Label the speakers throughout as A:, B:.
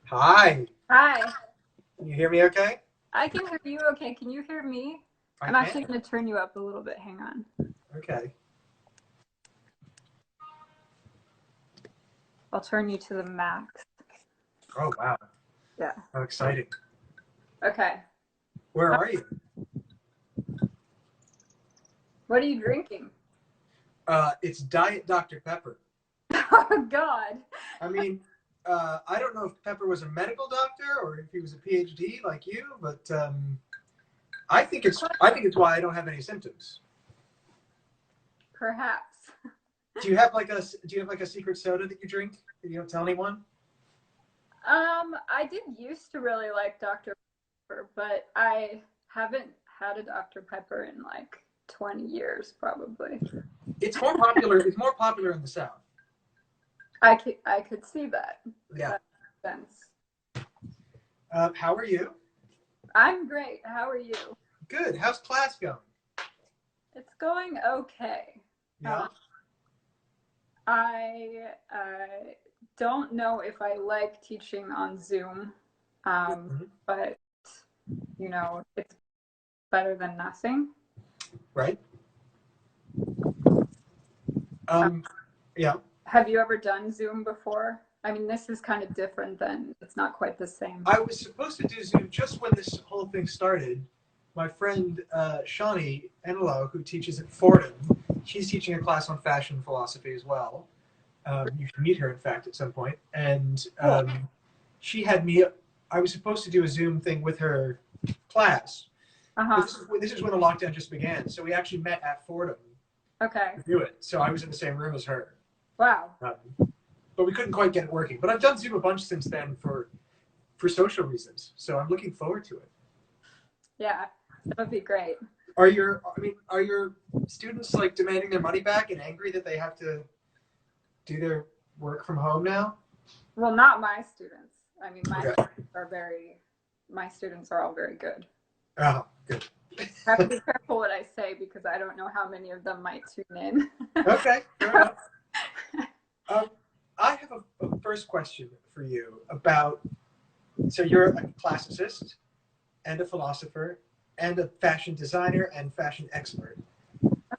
A: Hi.
B: Hi,
A: Can you hear me okay?
B: I can hear you okay. Can you hear me?
A: I
B: I'm actually
A: can.
B: going to turn you up a little bit. Hang on.
A: Okay.
B: I'll turn you to the max.
A: Oh, wow.
B: Yeah.
A: How exciting.
B: Okay.
A: Where are you?
B: What are you drinking?
A: It's Diet Dr. Pepper.
B: Oh, God.
A: I mean, I don't know if Pepper was a medical doctor or if he was a PhD like you, but I think it's why I don't have any symptoms.
B: Perhaps.
A: Do you have like a secret soda that you drink that you don't tell anyone?
B: I did used to really like Dr. Pepper, but I haven't had a Dr. Pepper in like 20 years, probably.
A: It's more popular. It's more popular in the South.
B: I could see that.
A: Yeah.
B: That makes sense.
A: How are you?
B: I'm great. How are you?
A: Good. How's class going?
B: It's going okay.
A: Yeah.
B: I don't know if I like teaching on Zoom,
A: Mhm.
B: but it's better than nothing.
A: Right.
B: Uh,
A: Um. Yeah.
B: have you ever done Zoom before? I mean, this is kind of different than it's not quite the same.
A: I was supposed to do Zoom just when this whole thing started. My friend Shawnee Enelo, who teaches at Fordham, she's teaching a class on fashion philosophy as well. You can meet her, in fact, at some point. And
B: Cool.
A: she had me. I was supposed to do a Zoom thing with her class, but
B: Uh-huh.
A: this is when the lockdown just began. So we actually met at Fordham
B: Okay.
A: to do it. So I was in the same room as her.
B: Wow.
A: But we couldn't quite get it working. But I've done Zoom a bunch since then for social reasons. So I'm looking forward to it.
B: Yeah, that would be great.
A: Are your students like demanding their money back and angry that they have to do their work from home now?
B: Well, not my students. I mean,
A: Okay.
B: my students are all very good.
A: Oh, good.
B: I have to be careful what I say because I don't know how many of them might tune in.
A: Okay, fair enough. Um, I have a first question for you about. So you're a classicist and a philosopher and a fashion designer and fashion expert.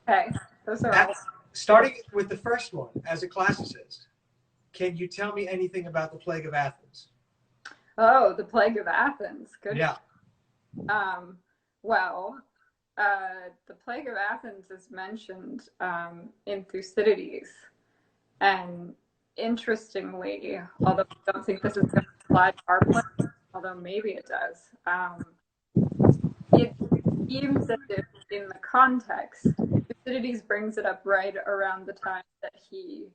B: Okay, those are
A: At,
B: all.
A: starting with the first one, as a classicist, can you tell me anything about the Plague of Athens?
B: Oh, the Plague of Athens. Good.
A: Yeah.
B: Um, well, the Plague of Athens is mentioned in Thucydides. And interestingly, although I don't think this is going to apply to our play, although maybe it does, it seems as if in the context, Thucydides brings it up right around the time that he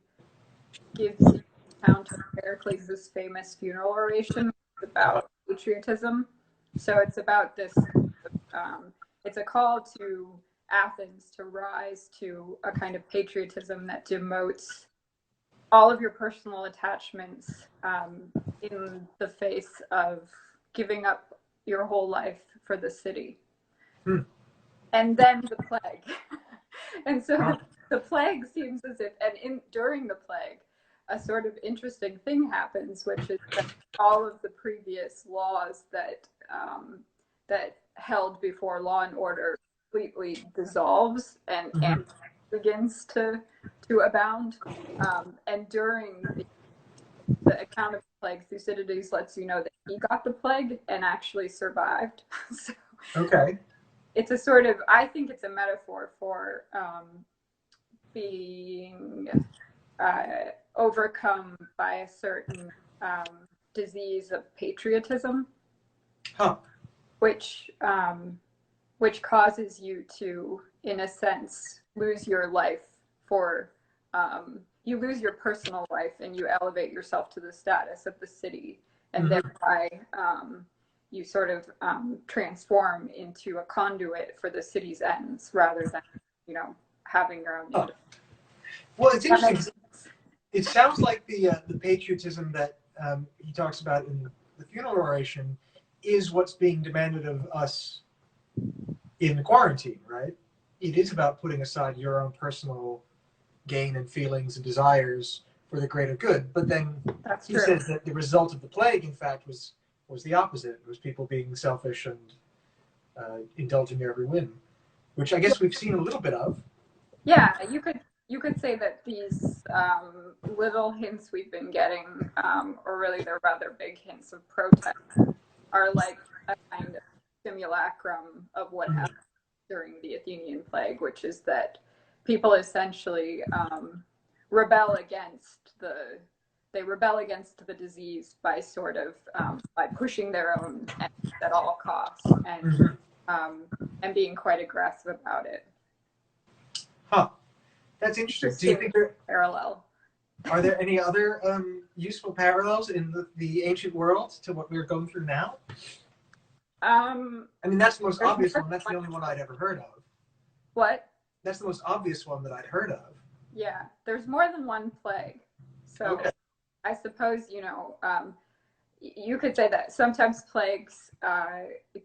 B: gives the account of Pericles' famous funeral oration about patriotism. So it's about this, it's a call to Athens to rise to a kind of patriotism that demotes all of your personal attachments in the face of giving up your whole life for the city.
A: Hmm.
B: And then the plague. And so
A: Wow.
B: the plague seems as if, and during the plague, a sort of interesting thing happens, which is that all of the previous laws that held before law and order completely dissolves and
A: Mhm.
B: begins to abound. And during the account of the plague, Thucydides lets you know that he got the plague and actually survived. So
A: Okay.
B: it's a sort of, I think it's a metaphor for being overcome by a certain disease of patriotism,
A: Huh.
B: which which causes you to, in a sense, lose your life for you lose your personal life and you elevate yourself to the status of the city, and
A: Mhm.
B: thereby you sort of transform into a conduit for the city's ends rather than having your own
A: Huh.
B: independence.
A: Well, it's
B: That
A: interesting.
B: makes sense.
A: It sounds like the patriotism that he talks about in the funeral oration is what's being demanded of us in the quarantine, right? It is about putting aside your own personal gain and feelings and desires for the greater good. But then
B: That's
A: he
B: true.
A: says that the result of the plague, in fact, was the opposite. It was people being selfish and indulging their every whim, which I guess we've seen a little bit of.
B: Yeah, you could say that these little hints we've been getting, or really they're rather big hints of protest, are like a kind of simulacrum of what happened during the Athenian plague, which is that people essentially rebel against the disease by sort of by pushing their own ends at all costs and being quite aggressive about it.
A: Huh. That's interesting. Do you think are there any other useful parallels in the ancient world to what we're going through now? I mean, that's the most obvious one. That's the only one I'd ever heard of.
B: What?
A: That's the most obvious one that I'd heard of.
B: Yeah, there's more than one plague. So okay. I suppose, you could say that sometimes plagues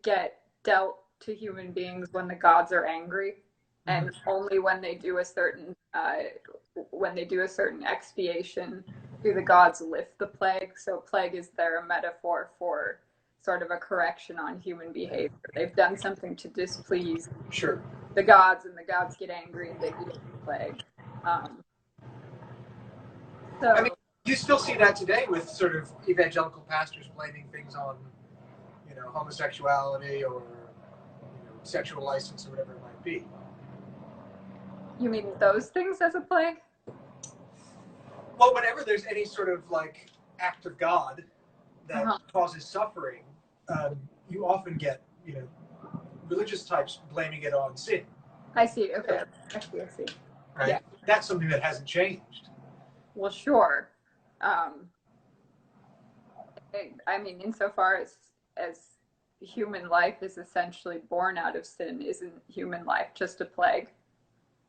B: get dealt to human beings when the gods are angry, and only when they do a certain expiation do the gods lift the plague. So plague is there a metaphor for sort of a correction on human behavior. They've done something to displease the gods, and the gods get angry and they eat the plague. So
A: I mean, you still see that today with sort of evangelical pastors blaming things on, homosexuality or sexual license or whatever it might be.
B: You mean those things as a plague?
A: Well, whenever there's any sort of like act of God that causes suffering, you often get, religious types blaming it on sin.
B: I see. Okay. I see.
A: Right? Yeah. That's something that hasn't changed.
B: Well, sure. I mean, insofar as human life is essentially born out of sin, isn't human life just a plague?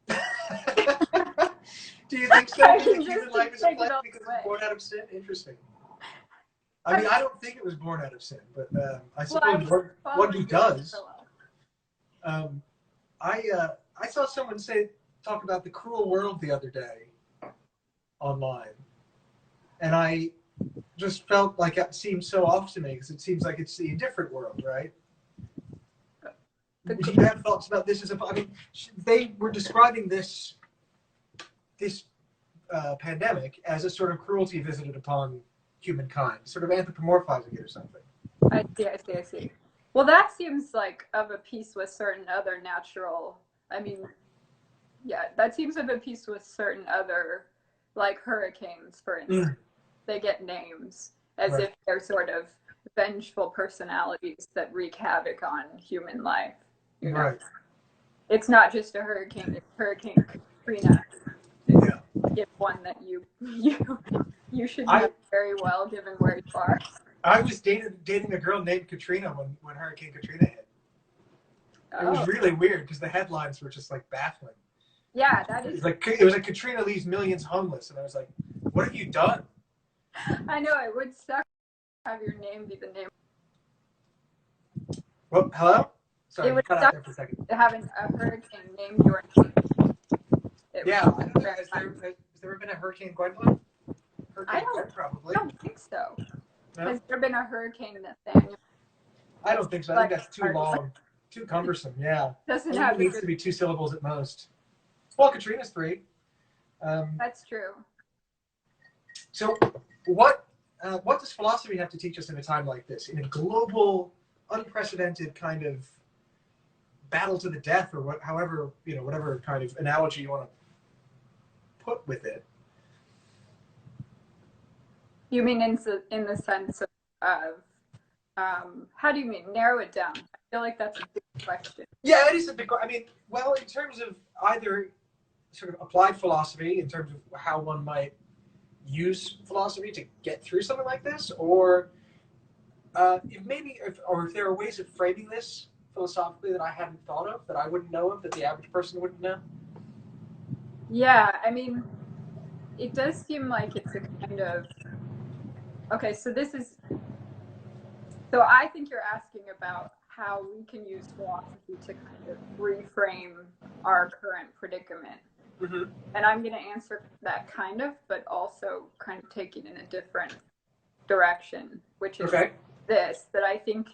A: Do you think so? Do you think human life is a plague because it's born out of sin? Interesting. I mean, I don't think it was born out of sin, but I suppose one who does. I saw someone talk about the cruel world the other day online, and I just felt like it seemed so off to me because it seems like it's the indifferent world, right? Do you have thoughts about this? I mean, they were describing this pandemic as a sort of cruelty visited upon humankind, sort of anthropomorphizing it or something.
B: I see. Well, that seems like of a piece with certain other that seems of a piece with certain other, like hurricanes, for instance. They get names as if they're sort of vengeful personalities that wreak havoc on human life.
A: Right.
B: It's not just a hurricane, it's Hurricane Katrina.
A: Yeah.
B: It's one that you should know very well, given where you are.
A: I was dating a girl named Katrina when Hurricane Katrina hit. It was really weird because the headlines were just like baffling.
B: Yeah, that is.
A: It was like Katrina leaves millions homeless, and I was like, "What have you done?"
B: I know it would suck to have your name be the name.
A: Well, hello. Sorry,
B: it would
A: cut out there for a second.
B: Having a hurricane named your name.
A: Yeah, I don't know. Has there ever been a Hurricane Gwenda-Lin?
B: I
A: probably.
B: don't think so.
A: No?
B: Has there been a Hurricane Nathaniel?
A: I don't think so. I think that's too long, too cumbersome. Yeah, it needs to be 2 syllables at most. Well, Katrina's 3.
B: That's true.
A: So, what does philosophy have to teach us in a time like this, in a global, unprecedented kind of battle to the death, or whatever kind of analogy you want to put with it?
B: You mean in the sense of how do you mean? Narrow it down. I feel like that's a big question.
A: Yeah, it is a big question. I mean, well, in terms of either sort of applied philosophy, in terms of how one might use philosophy to get through something like this, or if there are ways of framing this philosophically that I hadn't thought of, that I wouldn't know of, that the average person wouldn't know.
B: Yeah, I mean, it does seem like it's a kind of okay. So I think you're asking about how we can use philosophy to kind of reframe our current predicament. And I'm going to answer that kind of, but also kind of take it in a different direction, which is this, that I think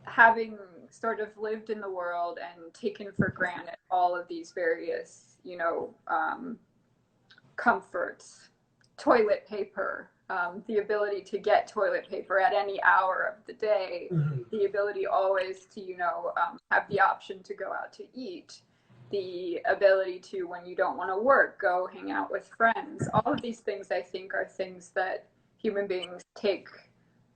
B: having sort of lived in the world and taken for granted all of these various, you know, comforts, toilet paper, the ability to get toilet paper at any hour of the day, the ability always to, you know, have the option to go out to eat, the ability to, when you don't want to work, go hang out with friends. All of these things, I think, are things that human beings take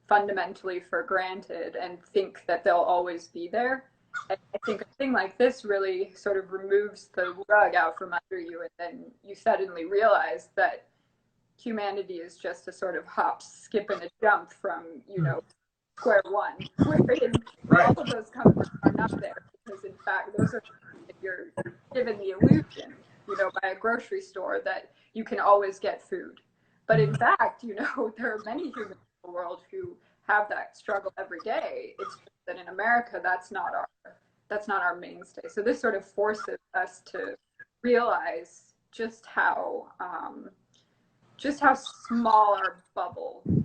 B: fundamentally for granted and think that they'll always be there. And I think a thing like this really sort of removes the rug out from under you, and then you suddenly realize that humanity is just a sort of hop, skip, and a jump from, you know, square one, wherein all of those comforts are not there, because in fact those are if you're given the illusion, you know, by a grocery store that you can always get food. But in fact, you know, there are many humans in the world who have that struggle every day. It's just that in America, that's not our mainstay. So this sort of forces us to realize just how small our bubble is,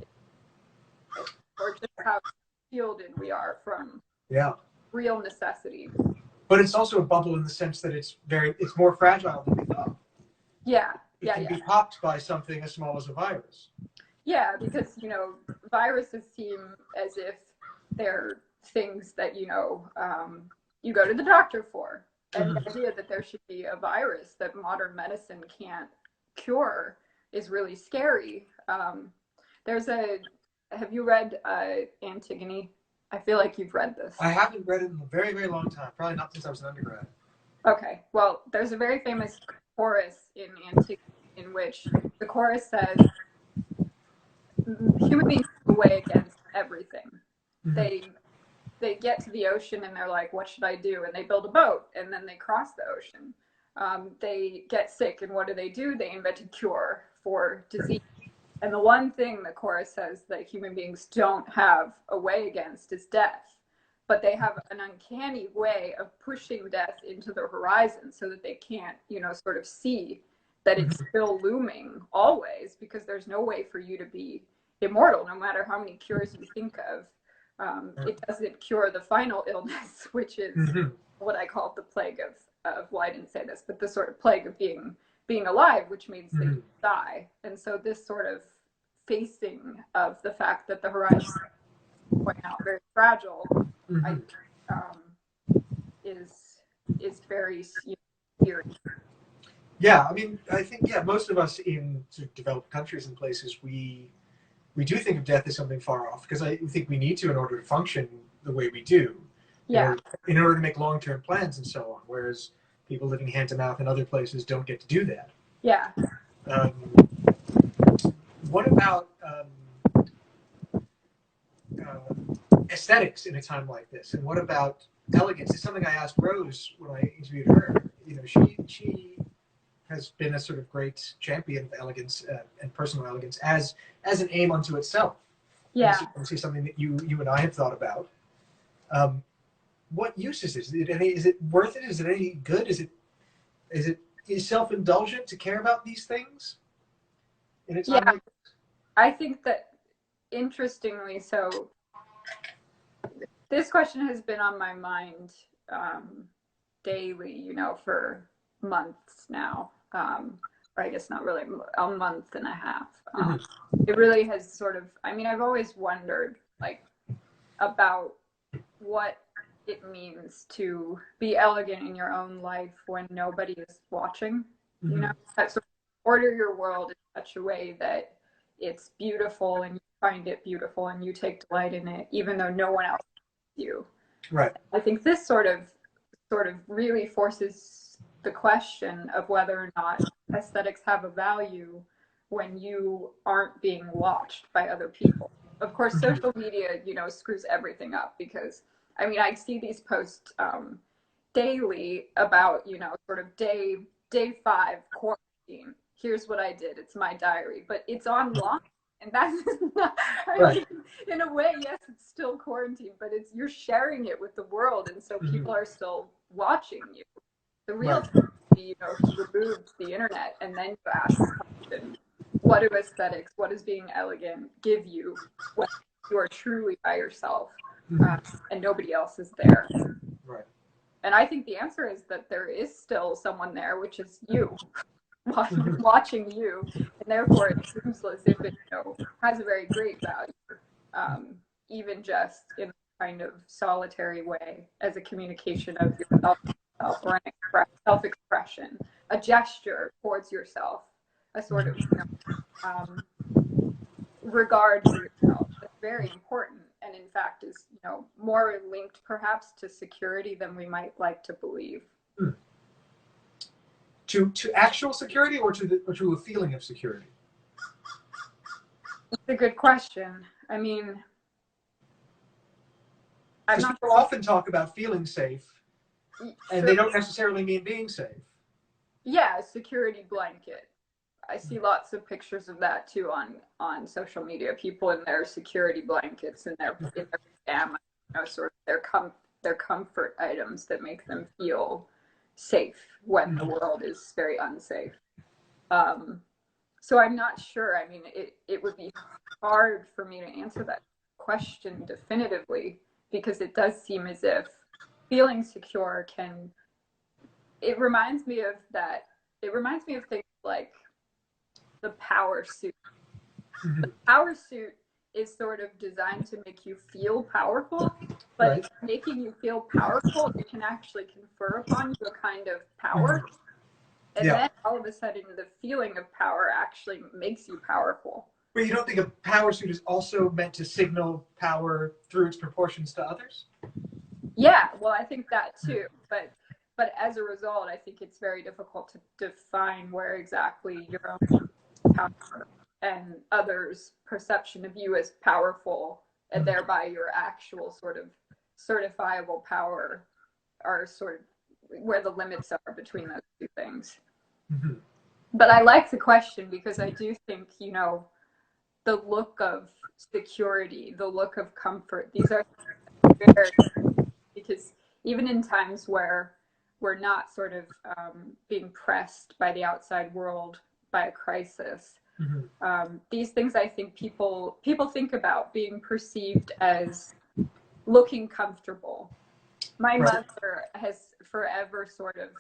B: or just how shielded we are from real necessity.
A: But it's also a bubble in the sense that it's more fragile than we thought. It can be popped by something as small as a virus.
B: Yeah, because, you know, viruses seem as if they're things that, you know, you go to the doctor for. And the idea that there should be a virus that modern medicine can't cure is really scary. Have you read Antigone? I feel like you've read this.
A: I haven't read it in a very, very long time. Probably not since I was an undergrad.
B: Okay. Well, there's a very famous chorus in Antigone in which the chorus says, human beings are way against everything. They get to the ocean and they're like, what should I do? And they build a boat, and then they cross the ocean. They get sick, and what do? They invent a cure for disease. And the one thing the chorus says that human beings don't have a way against is death. But they have an uncanny way of pushing death into the horizon so that they can't, you know, sort of see that it's still looming always, because there's no way for you to be immortal, no matter how many cures you think of. It doesn't cure the final illness, which is what I call the plague of, well, I didn't say this, but the sort of plague of being alive, which means that you die. And so this sort of facing of the fact that the horizon is pointing out very fragile, I is very scary.
A: Yeah, I mean, I think most of us in sort of developed countries and places, we do think of death as something far off, because I think we need to in order to function the way we do.
B: Yeah.
A: In order to make long-term plans and so on, whereas people living hand to mouth in other places don't get to do that.
B: Yeah.
A: What about aesthetics in a time like this, and what about elegance? It's something I asked Rose when I interviewed her. You know, she has been a sort of great champion of elegance and personal elegance as an aim unto itself.
B: Yeah.
A: Obviously something that you and I have thought about. What use is it? Is it worth it? Is it any good? Is it self-indulgent to care about these things in a time like this?
B: I think that, interestingly, so this question has been on my mind daily, you know, for months now. Or I guess not really, a month and a half. It really has sort of, I mean, I've always wondered, like, about what it means to be elegant in your own life when nobody is watching. You know, that sort of order your world in such a way that it's beautiful and you find it beautiful and you take delight in it, even though no one else sees you.
A: Right.
B: I think this sort of really forces the question of whether or not aesthetics have a value when you aren't being watched by other people. Of course, social media, you know, screws everything up, because I mean, I see these posts daily about, you know, sort of day 5 quarantine. Here's what I did. It's my diary, but it's online, and that's not, I mean, in a way, yes, it's still quarantine, but you're sharing it with the world, and so people are still watching you. The real thing you know, he removed the internet, and then you ask the question, what do aesthetics, what does being elegant give you when you are truly by yourself, and nobody else is there?
A: Right.
B: And I think the answer is that there is still someone there, which is you, watching you, and therefore it seems as if it, you know, has a very great value, even just in a kind of solitary way, as a communication of yourself or an self-expression, a gesture towards yourself, a sort of, you know, regard for yourself. That's very important, and in fact is, you know, more linked perhaps to security than we might like to believe.
A: To actual security, or to a feeling of security?
B: It's a good question. I mean,
A: Because people often talk about feeling safe, and they don't necessarily mean being safe.
B: Yeah, security blanket. I see lots of pictures of that too on social media. People in their security blankets and their pajamas, you know, sort of their comfort items that make them feel safe when the world is very unsafe. So I'm not sure. I mean, it would be hard for me to answer that question definitively, because it does seem as if feeling secure can, it reminds me of things like the power suit. The power suit is sort of designed to make you feel powerful, but making you feel powerful, it can actually confer upon you a kind of power. And then all of a sudden, the feeling of power actually makes you powerful.
A: But you don't think a power suit is also meant to signal power through its proportions to others?
B: Yeah, well, I think that too. But as a result, I think it's very difficult to define where exactly your own power and others' perception of you as powerful, and thereby your actual sort of certifiable power, are sort of where the limits are between those two things. But I like the question, because I do think, you know, the look of security, the look of comfort, these are very, because even in times where we're not sort of being pressed by the outside world, by a crisis, these things, I think people think about being perceived as looking comfortable. My mother has forever sort of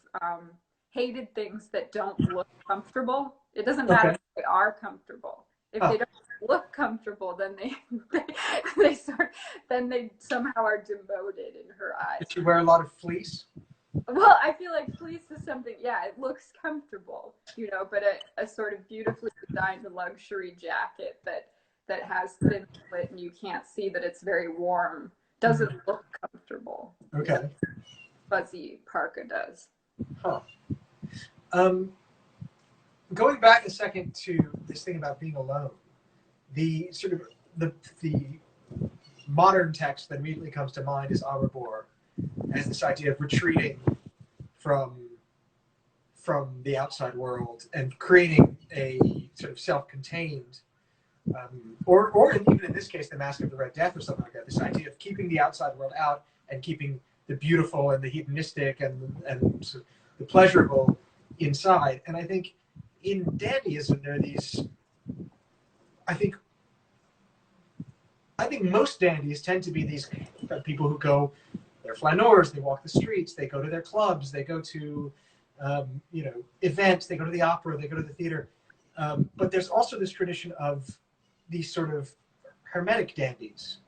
B: hated things that don't look comfortable. It doesn't matter if they are comfortable. If they don't look comfortable, then they somehow are demoted in her eyes.
A: Did you wear a lot of fleece?
B: Well, I feel like fleece is something, yeah, it looks comfortable, you know, but a sort of beautifully designed luxury jacket that has thin slit and you can't see that it's very warm doesn't look comfortable.
A: Okay.
B: Fuzzy parka does.
A: Going back a second to this thing about being alone, the sort of the modern text that immediately comes to mind is Arbor, as this idea of retreating from the outside world and creating a sort of self-contained, or even in this case, the Mask of the Red Death or something like that. This idea of keeping the outside world out and keeping the beautiful and the hedonistic and the pleasurable inside. And I think in dandyism there are these. I think most dandies tend to be these people who go. They're flaneurs. They walk the streets. They go to their clubs. They go to events. They go to the opera. They go to the theater. But there's also this tradition of these sort of hermetic dandies.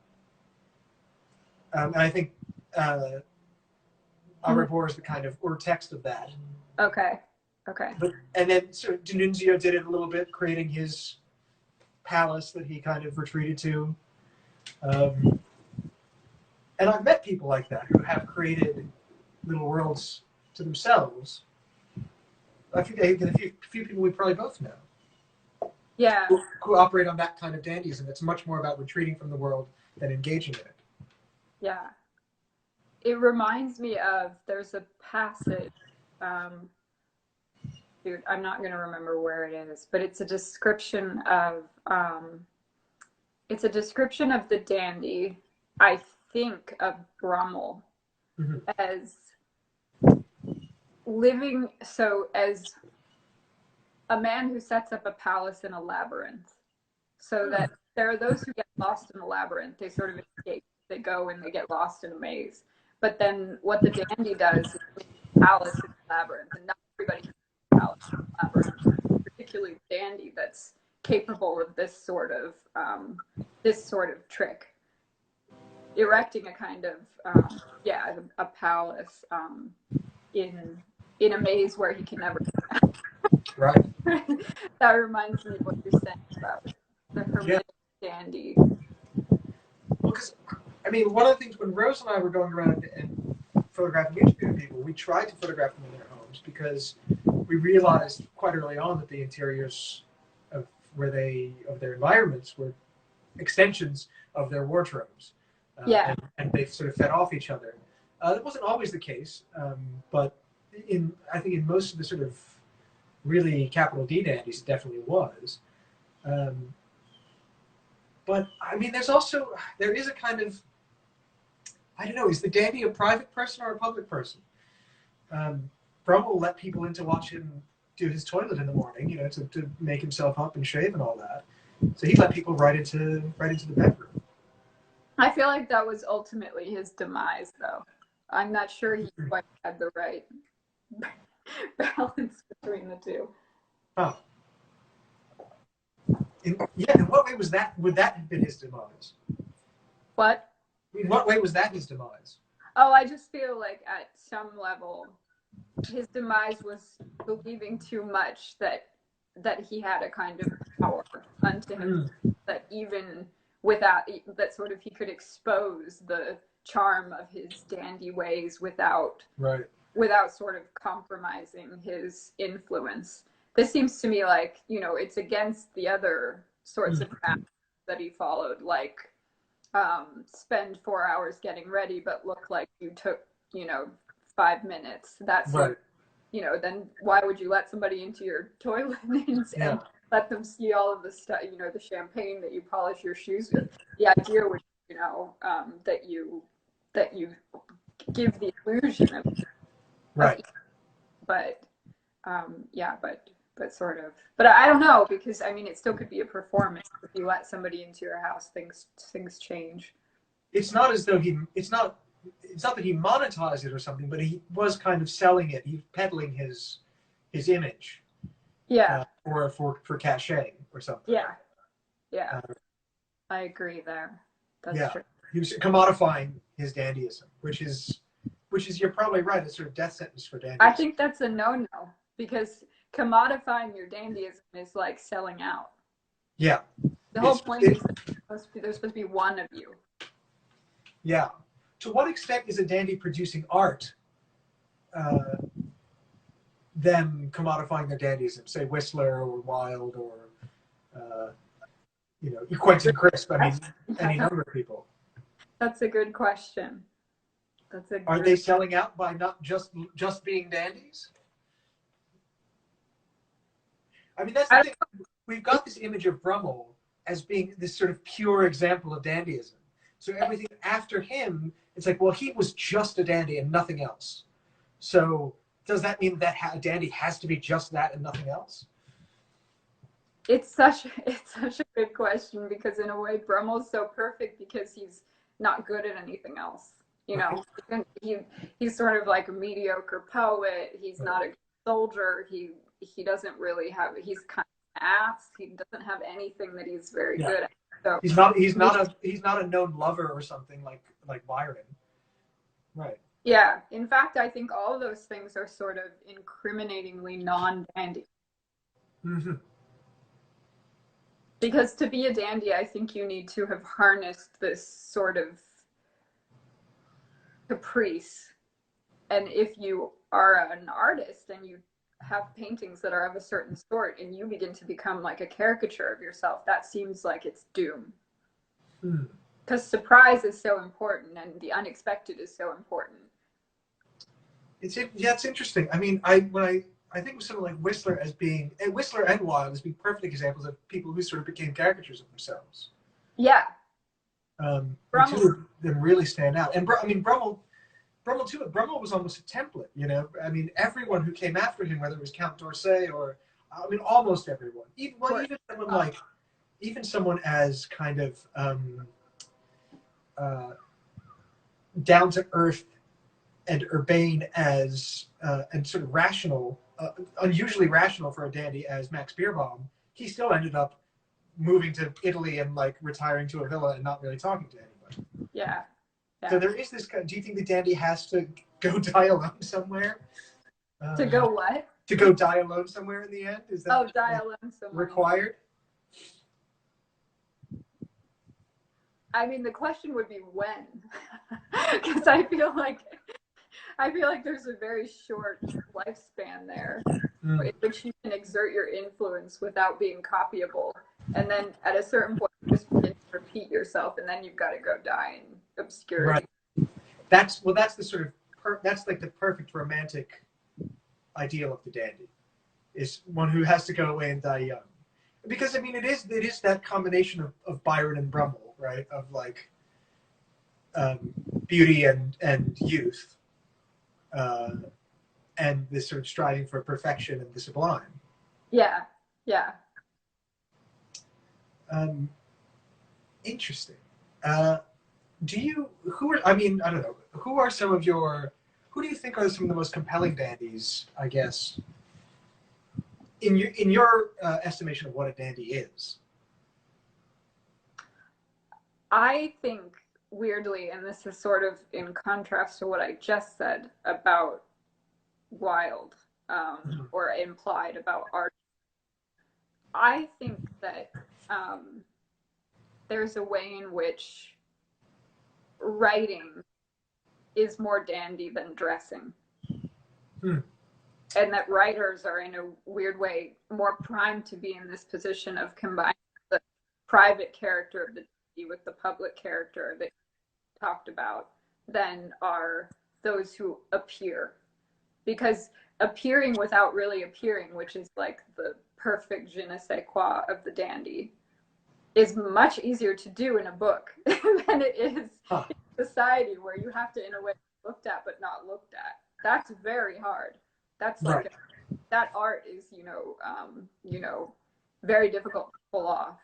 A: And I think Arbor is the kind of text of that.
B: Okay.
A: And then so D'Annunzio did it a little bit, creating his palace that he kind of retreated to. And I've met people like that who have created little worlds to themselves. I think a few people we probably both know.
B: Yeah.
A: Who operate on that kind of dandyism. It's much more about retreating from the world than engaging in it.
B: Yeah. It reminds me of, there's a passage, dude, I'm not going to remember where it is, but it's a description of the dandy, I think, of Brummel, as living so as a man who sets up a palace in a labyrinth, so that there are those who get lost in the labyrinth. They sort of escape. They go and they get lost in a maze. But then what the dandy does is make a palace in the labyrinth, and not everybody can make a palace in the labyrinth. Particularly the dandy that's capable of this sort of trick, erecting a kind of a palace in a maze where he can never get out.
A: Right.
B: That reminds me of what you're saying about the hermetic dandy.
A: Well, because, I mean, one of the things when Rose and I were going around and photographing interviewing people, we tried to photograph them in their homes because we realized quite early on that the interiors of their environments were extensions of their wardrobes. And they sort of fed off each other. That wasn't always the case, but I think in most of the sort of really capital D dandies, it definitely was. But I mean, there is a kind of, I don't know, is the dandy a private person or a public person? Brummel let people in to watch him do his toilet in the morning, you know, to make himself up and shave and all that. So he let people right into the bedroom.
B: I feel like that was ultimately his demise, though. I'm not sure he quite had the right balance between the two.
A: Huh. In what way was that? Would that have been his demise?
B: What?
A: In what way was that his demise?
B: Oh, I just feel like at some level, his demise was believing too much that he had a kind of power unto him, that even without that sort of he could expose the charm of his dandy ways without sort of compromising his influence. This seems to me like, you know, it's against the other sorts of paths that he followed, like spend 4 hours getting ready but look like you took, you know, 5 minutes. That's right. You know, then why would you let somebody into your toilet and let them see all of the stuff, you know, the champagne that you polish your shoes with? The idea was, you know, that you give the illusion of but sort of, but I don't know, because I mean, it still could be a performance. If you let somebody into your house, things change.
A: It's not as though it's not that he monetized it or something, but he was kind of selling it. He's peddling his image.
B: Yeah.
A: For cachet or something.
B: Yeah. I agree there. That's true.
A: He was commodifying his dandyism, which is you're probably right. It's sort of death sentence for dandyism.
B: I think that's a no-no, because commodifying your dandyism is like selling out.
A: Yeah.
B: The whole point is that there's supposed to be one of you.
A: Yeah. To what extent is a dandy producing art, them commodifying their dandyism? Say Whistler or Wilde or, you know, Quentin Crisp. I mean, any number of people.
B: That's a good question.
A: Are they selling out by not just being dandies? I mean, that's the thing. We've got this image of Brummel as being this sort of pure example of dandyism. So everything after him, it's like, well, he was just a dandy and nothing else. So does that mean that a dandy has to be just that and nothing else?
B: It's such a good question, because in a way Brummel's so perfect because he's not good at anything else. You know, he's sort of like a mediocre poet. He's not a good soldier. He doesn't really have. He's kind of an ass. He doesn't have anything that he's very good at. So
A: he's not a known lover or something like Byron. Right.
B: Yeah. In fact, I think all of those things are sort of incriminatingly non-dandy.
A: Mm-hmm.
B: Because to be a dandy, I think you need to have harnessed this sort of caprice. And if you are an artist and you have paintings that are of a certain sort and you begin to become like a caricature of yourself, that seems like it's doom. Because surprise is so important and the unexpected is so important. It's
A: interesting. I mean, I think of someone like Whistler Whistler and Wilde as being perfect examples of people who sort of became caricatures of themselves.
B: Yeah.
A: The two of them really stand out. And I mean, Brummel, Brummel too. Brummel was almost a template, you know. I mean, everyone who came after him, whether it was Count d'Orsay or, I mean, almost everyone. Even someone like, even someone as kind of down to earth and urbane as and sort of rational, unusually rational for a dandy as Max Beerbohm, he still ended up moving to Italy and like retiring to a villa and not really talking to anybody.
B: Yeah.
A: So there is this. Do you think the dandy has to go die alone somewhere?
B: To go what?
A: To go die alone somewhere in the end? Is that
B: die alone somewhere
A: required?
B: I mean, the question would be when, because I feel like there's a very short lifespan there, in which you can exert your influence without being copyable, and then at a certain point, you just begin to repeat yourself, and then you've got to go die in obscurity.
A: Right. That's the sort of that's like the perfect romantic ideal of the dandy, is one who has to go away and die young. Because I mean, it is that combination of Byron and Brummel, right? Of like beauty and youth, and this sort of striving for perfection and the sublime.
B: Yeah, yeah.
A: Interesting. I mean, I don't know. Who do you think are some of the most compelling dandies, I guess, in your estimation of what a dandy is? I
B: think, weirdly, and this is sort of in contrast to what I just said about Wilde, or implied about art, I think that there's a way in which writing is more dandy than dressing. And that writers are, in a weird way, more primed to be in this position of combining the private character of the dandy with the public character that you talked about than are those who appear. Because appearing without really appearing, which is like the perfect je ne sais quoi of the dandy, is much easier to do in a book than it is in society, where you have to, in a way, be looked at but not looked at. That's very hard. That's like that art is, very difficult to pull off.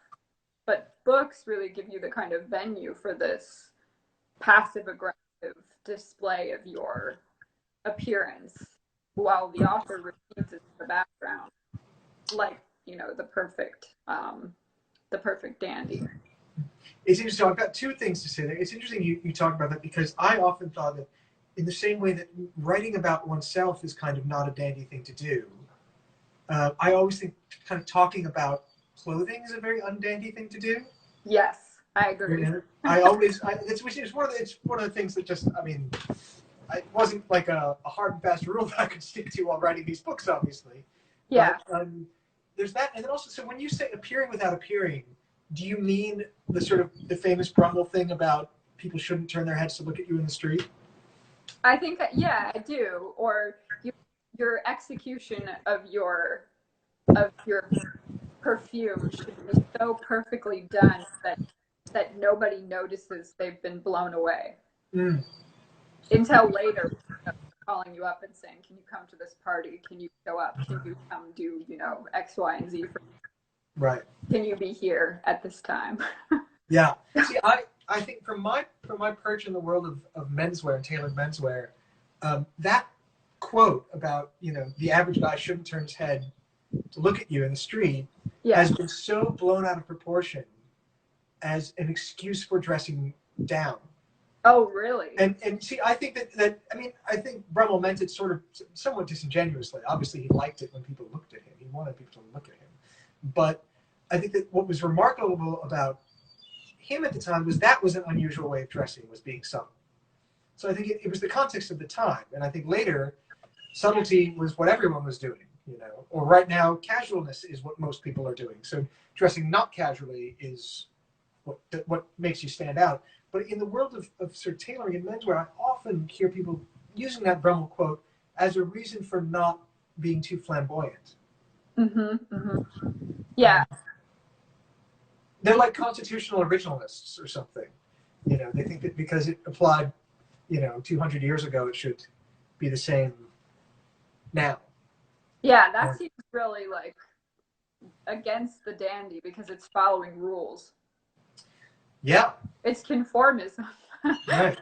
B: But books really give you the kind of venue for this passive aggressive display of your appearance, while the author receives it in the background, like, the perfect dandy.
A: It's interesting. I've got two things to say there. It's interesting you talk about that, because I often thought that in the same way that writing about oneself is kind of not a dandy thing to do, I always think kind of talking about clothing is a very undandy thing to do.
B: Yes, I agree.
A: It's one of the things that just, I mean, it wasn't like a hard and fast rule that I could stick to while writing these books, obviously.
B: Yeah.
A: But, there's that, and then also, so when you say appearing without appearing, do you mean the sort of the famous Brummel thing about people shouldn't turn their heads to look at you in the street?
B: I think, yeah, I do. Or your execution of your perfume should be so perfectly done that nobody notices they've been blown away. Until later, calling you up and saying, "Can you come to this party? Can you show up? Can you come do, X, Y, and Z for me?
A: Right.
B: Can you be here at this time?"
A: Yeah. See, I think from my perch in the world of menswear and tailored menswear, that quote about, the average guy shouldn't turn his head to look at you in the street has been so blown out of proportion as an excuse for dressing down.
B: Oh, really?
A: And see, I think that I think Brummel meant it sort of somewhat disingenuously. Obviously, he liked it when people looked at him. He wanted people to look at him. But I think that what was remarkable about him at the time was that was an unusual way of dressing, was being subtle. So I think it was the context of the time. And I think later, subtlety was what everyone was doing, or right now, casualness is what most people are doing. So dressing not casually is what makes you stand out. But in the world of sort of tailoring and menswear, I often hear people using that Brummel quote as a reason for not being too flamboyant.
B: Yeah.
A: They're like constitutional originalists or something. They think that because it applied 200 years ago, it should be the same now.
B: Yeah, that seems really like against the dandy because it's following rules.
A: Yeah.
B: It's conformism.
A: Right.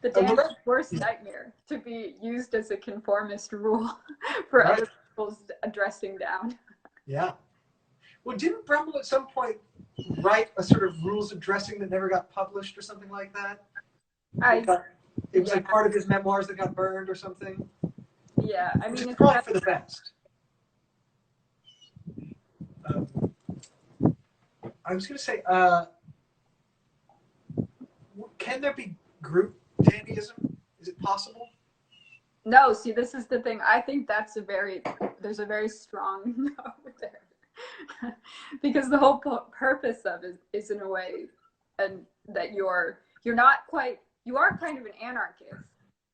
B: The dandy's worst nightmare, to be used as a conformist rule for
A: Right.
B: other people's dressing down.
A: Yeah. Well, didn't Brumble at some point write a sort of rules of dressing that never got published or something like that? It was like part of his memoirs that got burned or something.
B: Yeah, I mean,
A: it's probably for the best. I was going to say, can there be group dandyism? Is it possible?
B: No, see, this is the thing. I think there's a very strong no there. Because the whole purpose of it is in a way, and that you are kind of an anarchist,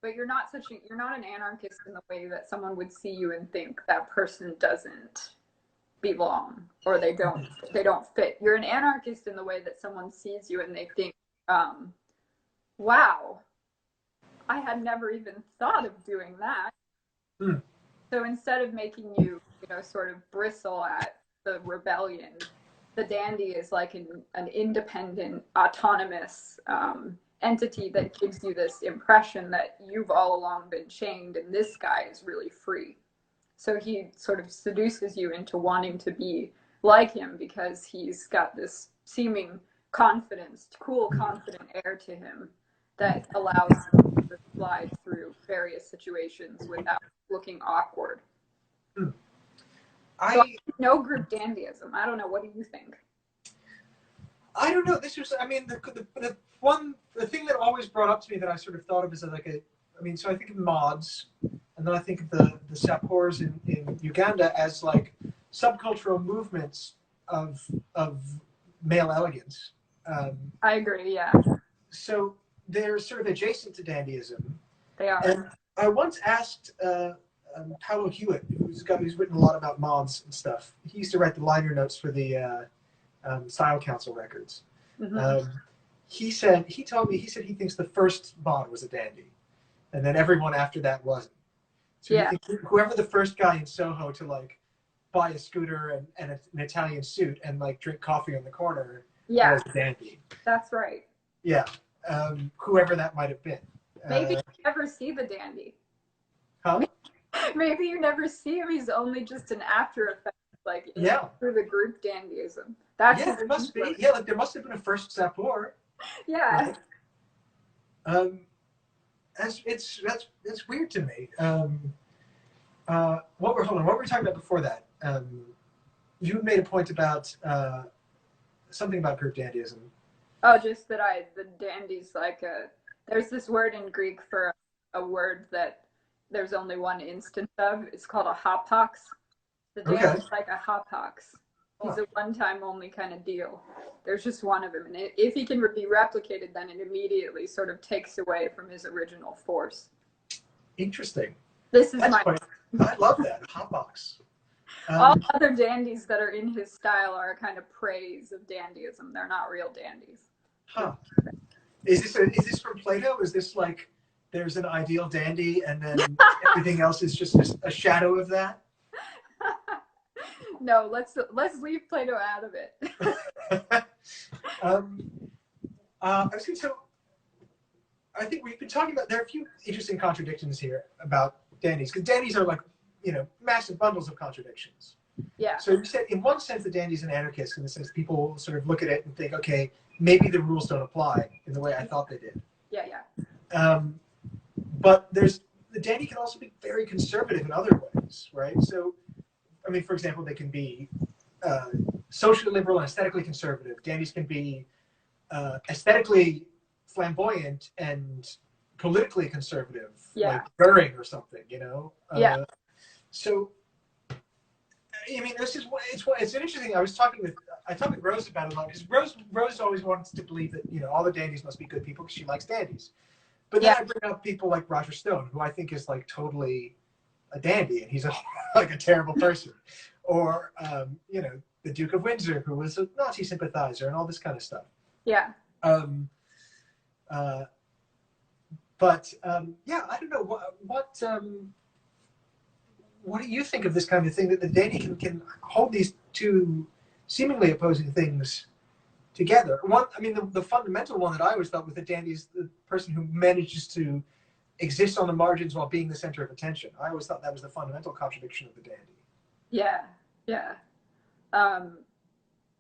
B: but you're not an anarchist in the way that someone would see you and think that person doesn't belong or they don't fit. You're an anarchist in the way that someone sees you and they think, wow, I had never even thought of doing that. So instead of making you, sort of bristle at the rebellion, the dandy is like an independent, autonomous entity that gives you this impression that you've all along been chained and this guy is really free. So he sort of seduces you into wanting to be like him because he's got this seeming confidence, cool, confident air to him that allows him to slide through various situations without looking awkward. No group dandyism. I don't know. What do you think?
A: I don't know. This was, I mean, the thing that always brought up to me that I sort of thought of as so I think of mods, and then I think of the Sapors in Uganda as like subcultural movements of male elegance.
B: I agree, yeah.
A: So they're sort of adjacent to dandyism.
B: They are.
A: And I once asked Paolo Hewitt, who's written a lot about mods and stuff. He used to write the liner notes for the Style Council records.
B: Mm-hmm.
A: He told me he thinks the first mod was a dandy, and then everyone after that wasn't. So yeah. Whoever the first guy in Soho to like buy a scooter and an Italian suit and like drink coffee on the corner was a dandy.
B: That's right.
A: Yeah. Whoever that might have been.
B: Maybe you never see the dandy.
A: Huh?
B: Maybe you never see him. He's only just an after effect, like through the group dandyism.
A: There must be. Yeah, like there must have been a first Sapor.
B: Yeah.
A: Right? That's weird to me. What were we talking about before that? You made a point about something about group dandyism.
B: Oh, just that the dandy's like there's this word in Greek for a word that there's only one instance of. It's called a hopox. The dandy's like a hopox. He's a one-time only kind of deal. There's just one of him. And if he can be replicated, then it immediately sort of takes away from his original force.
A: Interesting.
B: This is
A: I love that. Hotbox.
B: All other dandies that are in his style are a kind of praise of dandyism. They're not real dandies.
A: Huh. Is this from Plato? Is this like there's an ideal dandy and then everything else is just a shadow of that?
B: No, let's leave Plato out of it.
A: I think we've been talking about, there are a few interesting contradictions here about dandies, because dandies are like, massive bundles of contradictions.
B: Yeah.
A: So you said, in one sense, the dandy's an anarchist, in the sense people sort of look at it and think, okay, maybe the rules don't apply in the way I thought they did.
B: Yeah.
A: But the dandy can also be very conservative in other ways, right? So, I mean, for example, they can be socially liberal and aesthetically conservative. Dandies can be aesthetically flamboyant and politically conservative, like Goering or something, So, I mean, it's interesting. I talked with Rose about it a lot, because Rose always wants to believe that all the dandies must be good people because she likes dandies. But then I bring up people like Roger Stone, who I think is like totally a dandy, and he's like a terrible person, or the Duke of Windsor, who was a Nazi sympathizer, and all this kind of stuff.
B: Yeah.
A: But yeah, I don't know what do you think of this kind of thing, that the dandy can hold these two seemingly opposing things together? One, I mean, the fundamental one that I always thought with the dandy is the person who manages to exist on the margins while being the center of attention. I always thought that was the fundamental contradiction of the dandy.
B: Yeah, yeah.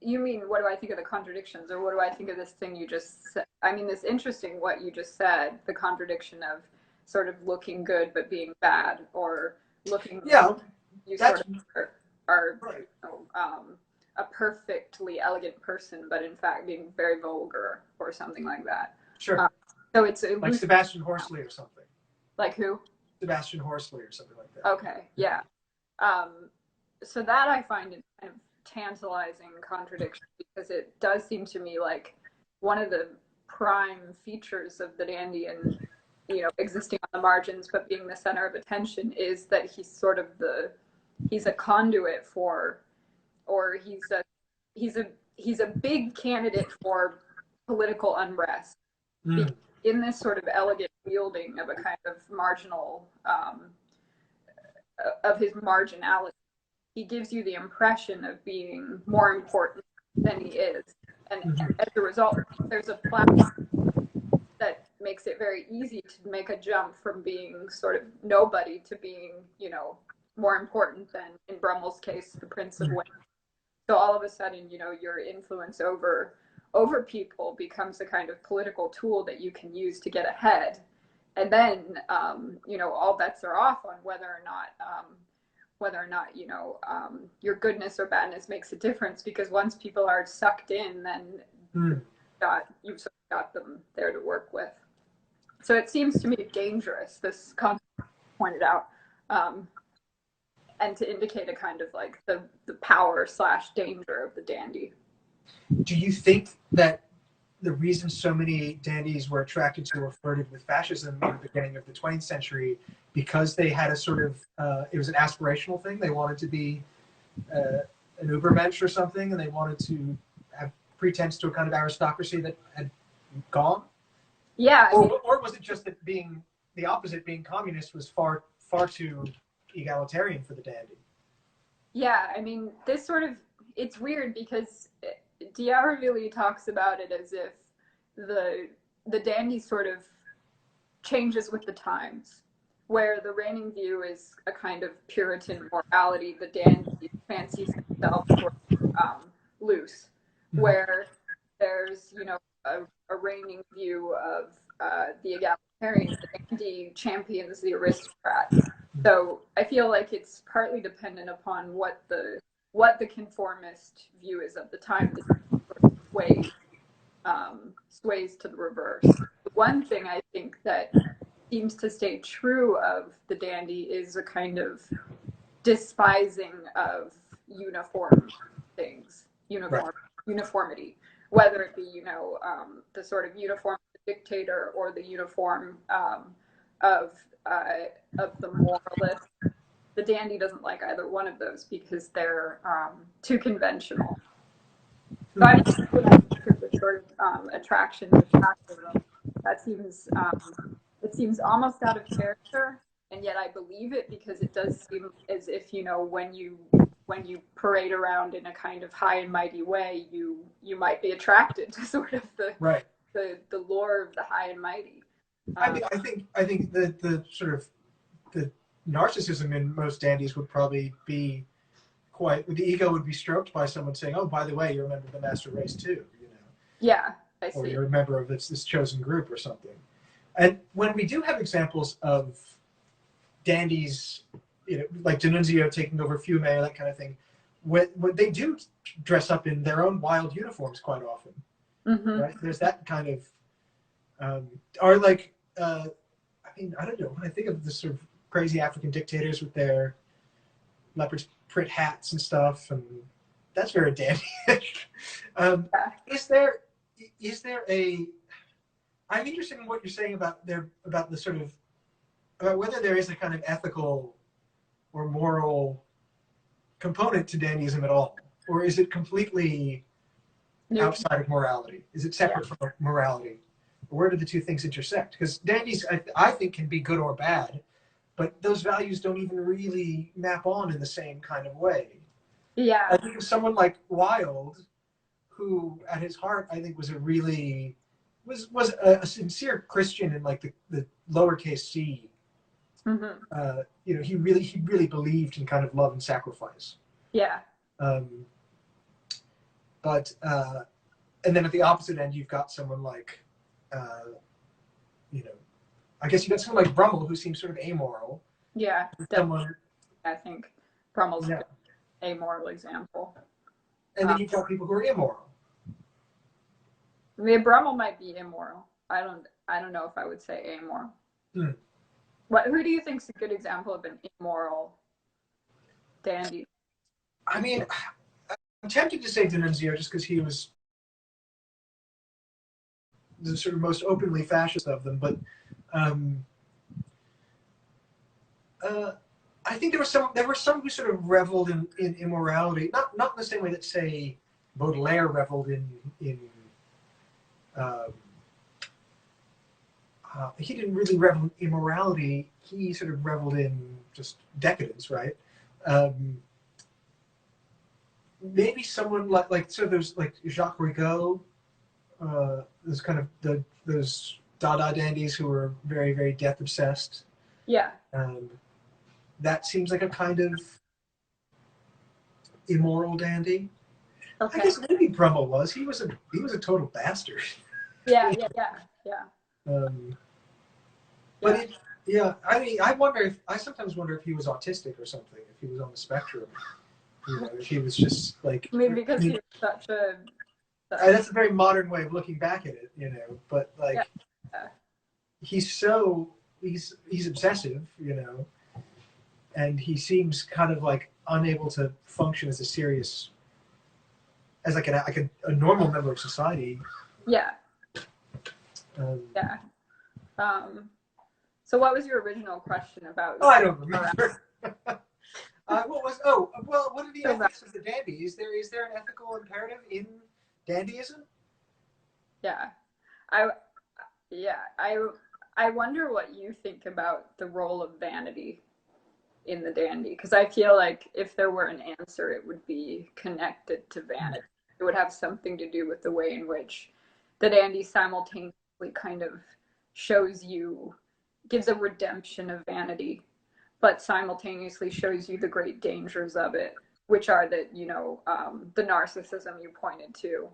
B: You mean, what do I think of the contradictions, or what do I think of this thing you just said? I mean, this interesting what you just said, the contradiction of sort of looking good but being bad, or looking you sort of are
A: right.
B: you know, a perfectly elegant person, but in fact being very vulgar or something like that.
A: Sure.
B: So it's
A: like Sebastian Horsley or something.
B: Like who?
A: Sebastian Horsley or something like that.
B: Okay, yeah. So that I find it kind of tantalizing contradiction, because it does seem to me like one of the prime features of the dandy, and you know, existing on the margins but being the center of attention, is that he's sort of he's a conduit for, or he's a big candidate for political unrest. In this sort of elegant wielding of a kind of marginal of his marginality, he gives you the impression of being more important than he is. And as a result, there's a platform that makes it very easy to make a jump from being sort of nobody to being, you know, more important than, in Brummel's case, the Prince of Wales. So all of a sudden, you know, your influence over people becomes a kind of political tool that you can use to get ahead. And then, you know, all bets are off on whether or not, you know, your goodness or badness makes a difference, because once people are sucked in, then you've sort of got them there to work with. So it seems to me dangerous, this concept pointed out, and to indicate a kind of like the power / danger of the dandy.
A: Do you think that the reason so many dandies were attracted to or flirted with fascism in the beginning of the 20th century, because they had a sort of, it was an aspirational thing? They wanted to be an Ubermensch or something, and they wanted to have pretense to a kind of aristocracy that had gone?
B: Yeah.
A: Or was it just that being the opposite, being communist, was far too egalitarian for the dandy?
B: Yeah, I mean, this sort of, it's weird because D'Aurevilly talks about it as if the dandy sort of changes with the times, where the reigning view is a kind of Puritan morality. The dandy fancies himself sort of loose, where there's, you know, a reigning view of the egalitarian. The dandy champions the aristocrat. So I feel like it's partly dependent upon what the conformist view is of the time, that sways to the reverse. One thing I think that seems to stay true of the dandy is a kind of despising of uniform things, uniformity, whether it be, you know, the sort of uniform of the dictator, or the uniform of the moralist. The dandy doesn't like either one of those because they're too conventional. So I just the sort of attraction to fascism, that seems it seems almost out of character, and yet I believe it, because it does seem as if, you know, when you parade around in a kind of high and mighty way, you might be attracted to sort of the lore of the high and mighty.
A: I think the sort of the narcissism in most dandies would probably be the ego would be stroked by someone saying, "Oh, by the way, you're a member of the master race too," you know.
B: Yeah, I see.
A: Or you're a member of this chosen group or something. And when we do have examples of dandies, you know, like D'Annunzio taking over Fiume, that kind of thing, when they do dress up in their own wild uniforms quite often, right? There's that kind of, or like, I mean, I don't know, when I think of the sort of crazy African dictators with their leopard's print hats and stuff, and that's very dandy-ish. Is there a? I'm interested in what you're saying about the sort of, about whether there is a kind of ethical or moral component to dandyism at all, or is it completely outside of morality? Is it separate from morality? where do the two things intersect? Because dandies, I think, can be good or bad, but those values don't even really map on in the same kind of way.
B: Yeah.
A: I think of someone like Wilde, who at his heart I think was a sincere Christian in like the lowercase c. He really believed in kind of love and sacrifice.
B: Yeah.
A: But and then at the opposite end, you've got someone like, I guess you got someone like Brummel, who seems sort of amoral.
B: Yeah.
A: Someone,
B: I think Brummel's an amoral example.
A: And then you've got people who are immoral.
B: I mean, Brummel might be immoral. I don't know if I would say amoral. Who do you think is a good example of an immoral dandy?
A: I mean, I'm tempted to say D'Annunzio just because he was the sort of most openly fascist of them, but I think there were some who sort of reveled in immorality, not in the same way that, say, Baudelaire reveled in he didn't really revel in immorality. He sort of reveled in just decadence, right? Maybe someone like sort of those like Jacques Rigaud, those kind of those Dada dandies who were very, very death obsessed.
B: Yeah.
A: That seems like a kind of immoral dandy.
B: Okay.
A: I guess maybe Brummel was. He was a total bastard.
B: Yeah.
A: But I mean, I sometimes wonder if he was autistic or something, if he was on the spectrum. If he was just like.
B: I mean, because he was such a.
A: That's a very modern way of looking back at it, But like, he's obsessive, and he seems kind of like unable to function as as like a normal member of society.
B: Yeah. So what was your original question about?
A: Oh, I don't remember. What are the ethics of the dandy? Is there an ethical imperative in dandyism?
B: Yeah. I wonder what you think about the role of vanity in the dandy, because I feel like if there were an answer, it would be connected to vanity. It would have something to do with the way in which the dandy simultaneously kind of gives a redemption of vanity, but simultaneously shows you the great dangers of it, which are that, the narcissism you pointed to.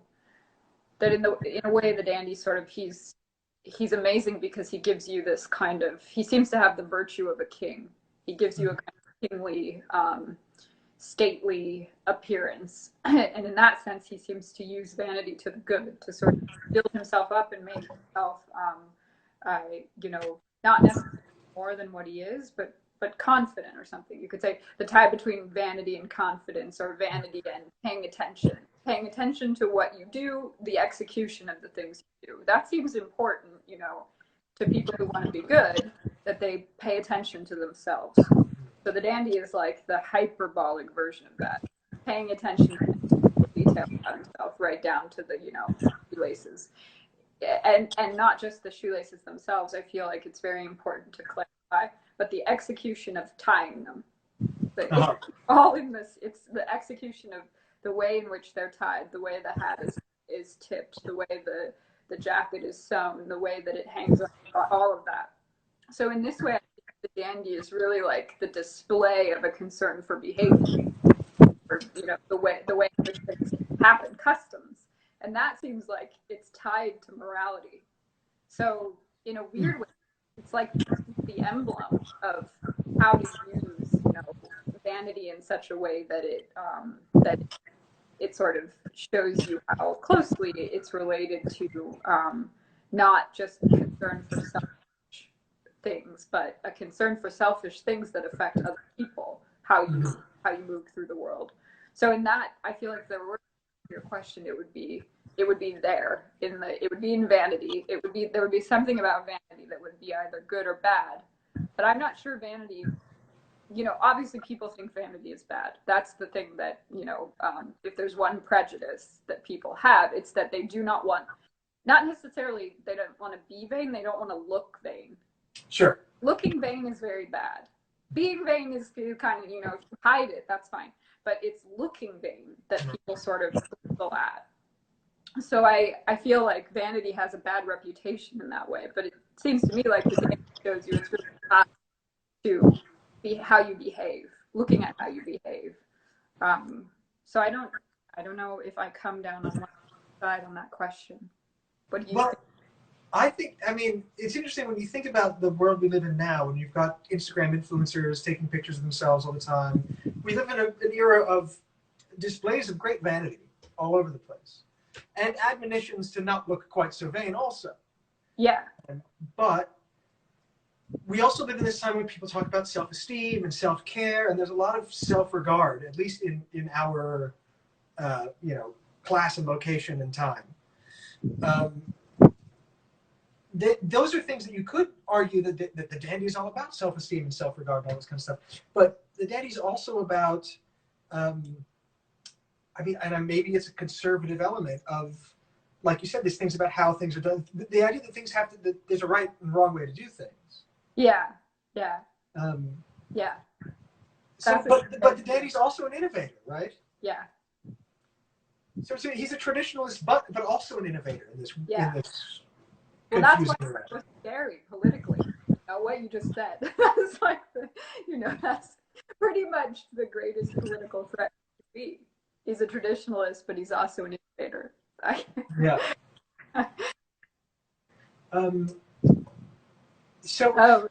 B: That in a way, the dandy sort of, he's amazing because he gives you this kind of, he seems to have the virtue of a king. He gives you a kind of kingly, stately appearance. And in that sense, he seems to use vanity to the good, to sort of build himself up and make himself, not necessarily more than what he is, but confident or something. You could say the tie between vanity and confidence, or vanity and paying attention to what you do, the execution of the things you do. That seems important, to people who want to be good, that they pay attention to themselves. So the dandy is like the hyperbolic version of that, paying attention to detail about himself, right down to the, shoelaces. And not just the shoelaces themselves. I feel like it's very important to clarify, but the execution of tying them. It's all in this. It's the execution of the way in which they're tied, the way the hat is tipped, the way the jacket is sewn, the way that it hangs on, all of that. So in this way, I think the dandy is really like the display of a concern for behavior, or, the way in which things happen, customs. And that seems like it's tied to morality. So in a weird way, it's like the emblem of how to use, vanity in such a way that it sort of shows you how closely it's related to not just concern for selfish things, but a concern for selfish things that affect other people, how you move through the world. So in that, I feel like there were your question, it would be there it would be in vanity. There would be something about vanity that would be either good or bad. But I'm not sure vanity, obviously people think vanity is bad. That's the thing that, if there's one prejudice that people have, it's that they do not want not necessarily they don't want to be vain, they don't want to look vain.
A: Sure.
B: Looking vain is very bad. Being vain is kind of, you know, if you hide it, that's fine. But it's looking vain that people sort of bristle at. So I feel like vanity has a bad reputation in that way. But it seems to me like the data shows you it's really not to be how you behave, looking at how you behave. So I don't know if I come down on one side on that question. What do you think?
A: I mean, it's interesting when you think about the world we live in now, when you've got Instagram influencers taking pictures of themselves all the time. We live in an era of displays of great vanity all over the place. And admonitions to not look quite so vain also.
B: Yeah.
A: But we also live in this time when people talk about self-esteem and self-care, and there's a lot of self-regard, at least in our, class and location and time. Those are things that you could argue that the dandy is all about, self-esteem and self-regard and all this kind of stuff. But the dandy is also about, and maybe it's a conservative element of, like you said, these things about how things are done. The idea that things that there's a right and wrong way to do things.
B: Yeah.
A: So, but the dandy's also an innovator, right?
B: Yeah.
A: So he's a traditionalist, but also an innovator in this.
B: Yeah.
A: In this
B: well, that's why it's so scary politically. You know, what you just said. That's like that's pretty much the greatest political threat to be. He's a traditionalist, but he's also an innovator.
A: Yeah. So.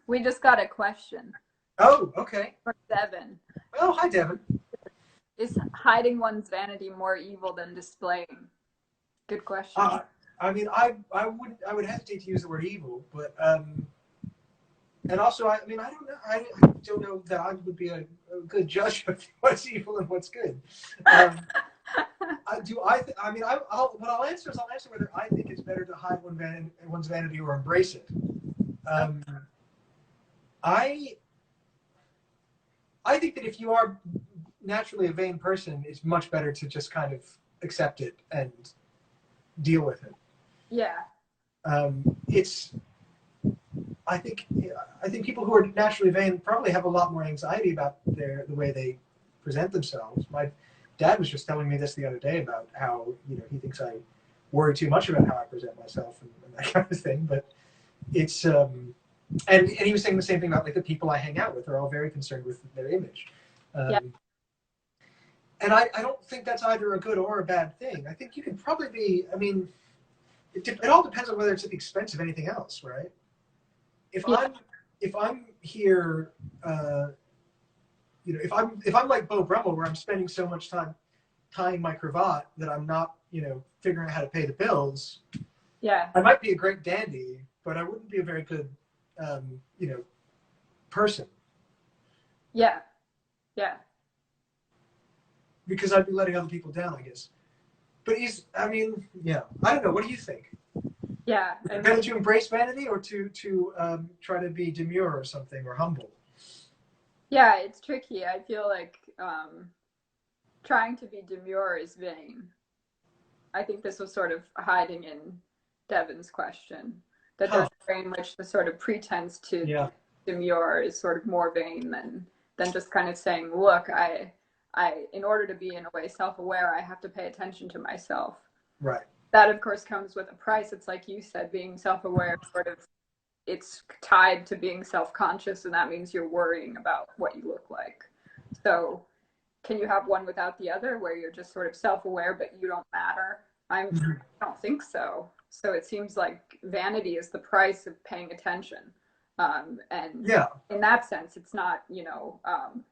B: We just got a question.
A: Oh, okay.
B: From Devin.
A: Oh, hi, Devin.
B: Is hiding one's vanity more evil than displaying? Good question.
A: I mean, I would hesitate to use the word evil, but and also I don't know. I don't know that I would be a good judge of what's evil and what's good. What I'll answer whether I think it's better to hide one's vanity or embrace it. I think that if you are naturally a vain person, it's much better to just kind of accept it and deal with it.
B: Yeah.
A: I think people who are naturally vain probably have a lot more anxiety about the way they present themselves. My dad was just telling me this the other day about how he thinks I worry too much about how I present myself and that kind of thing. But it's and he was saying the same thing about like the people I hang out with are all very concerned with their image. And I don't think that's either a good or a bad thing. I think you can probably be. I mean, it all depends on whether it's at the expense of anything else, right? If I'm here, if I'm like Beau Brummel, where I'm spending so much time tying my cravat that I'm not, figuring out how to pay the bills.
B: Yeah.
A: I might be a great dandy, but I wouldn't be a very good, person.
B: Yeah. Yeah.
A: Because I'd be letting other people down, I guess. But I don't know. What do you think?
B: Yeah.
A: Better to embrace vanity or to try to be demure or something or humble?
B: Yeah, it's tricky. I feel like trying to be demure is vain. I think this was sort of hiding in Devin's question. That there's very much the sort of pretense to demure is sort of more vain than just kind of saying, look, I in order to be in a way self-aware, I have to pay attention to myself.
A: Right.
B: That of course comes with a price. It's like you said, being self-aware sort of it's tied to being self-conscious, and that means you're worrying about what you look like. So can you have one without the other, where you're just sort of self-aware but you don't matter? I don't think so. So it seems like vanity is the price of paying attention. And in that sense, it's not,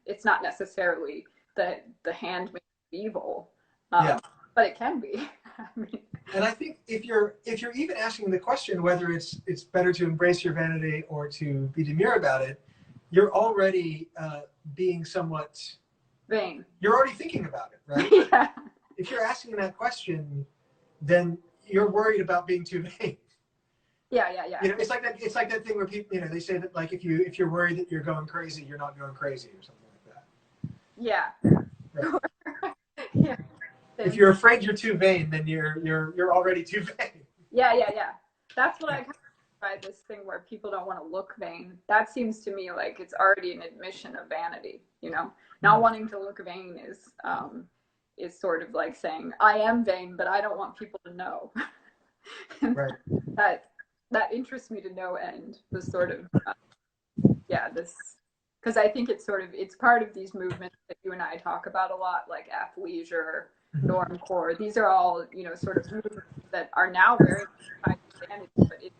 B: it's not necessarily the handmaid of evil, but it can be.
A: And I think if you're even asking the question whether it's better to embrace your vanity or to be demure about it, you're already being somewhat
B: vain.
A: You're already thinking about it, right?
B: Yeah.
A: If you're asking that question, then you're worried about being too vain.
B: Yeah.
A: It's like that thing where people, they say that like if you're worried that you're going crazy, you're not going crazy or something like that.
B: Yeah. Right. Yeah.
A: If you're afraid you're too vain, then you're already too vain.
B: Yeah. That's what I kind of by this thing where people don't want to look vain. That seems to me like it's already an admission of vanity, you know? Not wanting to look vain is sort of like saying, I am vain, but I don't want people to know. And
A: Right.
B: that interests me to no end, the sort of this, because I think it's part of these movements that you and I talk about a lot, like athleisure, normcore. These are all, you know, sort of movements that are now very tied to vanity, but in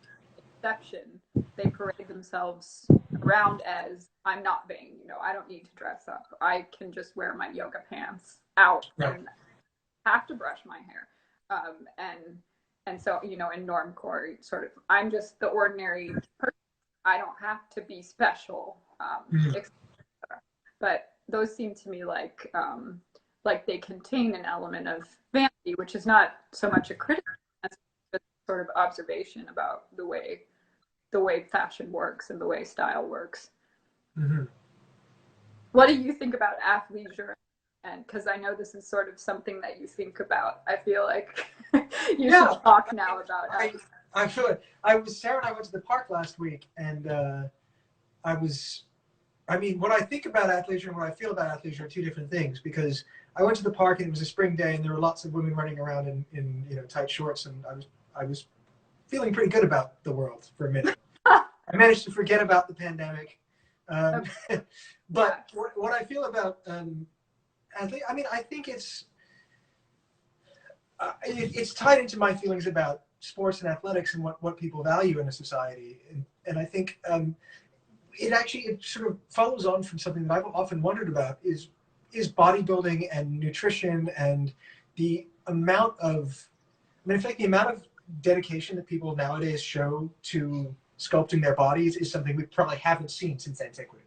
B: exception, they parade themselves around as, I'm not vain, you know, I don't need to dress up. I can just wear my yoga pants out and have to brush my hair. And so, you know, in normcore, sort of, I'm just the ordinary person. I don't have to be special, etc. But those seem to me like they contain an element of vanity, which is not so much a criticism as just sort of observation about the way fashion works and the way style works.
A: Mm-hmm.
B: What do you think about athleisure? And because I know this is sort of something that you think about, I feel like you should talk now about it.
A: I should. Sarah and I went to the park last week, and when I think about athleisure and what I feel about athleisure are two different things, because I went to the park and it was a spring day and there were lots of women running around in you know, tight shorts, and I was feeling pretty good about the world for a minute. I managed to forget about the pandemic. But what I feel about I think it's tied into my feelings about sports and athletics and what people value in a society. And I think it sort of follows on from something that I've often wondered about is bodybuilding and nutrition and the amount of, in fact, the amount of dedication that people nowadays show to sculpting their bodies is something we probably haven't seen since antiquity.